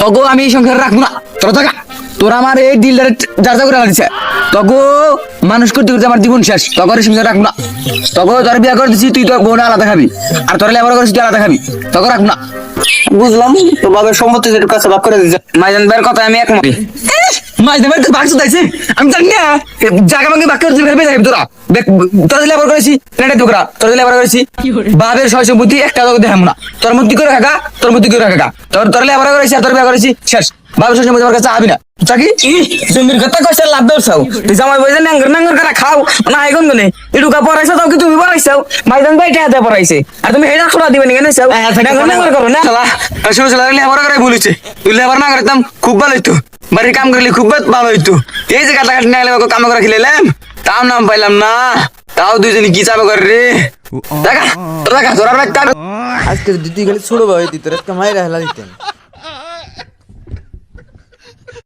তগো আমি এই সংসার রাখবো না, তোরা থাকা। তোরা আমার এই ডিলটারে যার যা করে দিছে, তগো মানুষ করতে করতে আমার জীবন শেষ, তগর এই সংসার রাখবো না। তগো তোর বিয়ে করে দিচ্ছি, তুই তোর বোনা আলাদা খাবি, আর তোর লেবার করেছিস তুই আলাদা খাবি, তগো রাখবো না। বুঝলাম, তো বাবার সম্মতি যেটুকু কাছে ভাগ করে দিয়েছে। মাইজান ভাইয়ের কথা আমি একমত। মাইজান ভাই তো বাক্স দিয়েছে, আমি জানি না জায়গা ভাঙে বাক্য ভেবে যাবি তোরা। তোরা লেবার করেছি প্লেটে টুকরা, তোরা লেবার করেছি বাবের সয় সম্পত্তি একটা দেখাম না, তোর মধ্যে করে রাখা, তোর মধ্যে করে রাখা, তোর লেবার করেছি আর তোর বিয়ে করেছি শেষ। বাবের সয় সম্পত্তি আমার কাছে আবি না। চাকি জমির কথা কইছে লাভ দৌড়ছাও, তুই জামাই বইছে নাঙ্গর নাঙ্গর করে খাও না, এখন গনে এটুকা পড়াইছো তাও কি তুমি পড়াইছো? মাইজান ভাই টাকা দিয়ে পড়াইছে আর তুমি হেডা খোলা দিবেন কেন চাও? নাঙ্গর নাঙ্গর করো না শালা, শুরু শালা লেবার করে বলেছে, তুই লেবার না করতাম খুব ভালো হইতো, বাড়ির কাম করলে খুব ভালো হইতো। এই যে কাটাকাটি না গেলে কাম করে খেলাম, তাও নাম পাইলাম না, তাও দুইজনে কি চাবে করে রে। দেখা দেখা তোরা আজকে যদি তুই খালি ছোট ভাই দিত, আজকে মায়ের হেলা দিতেন।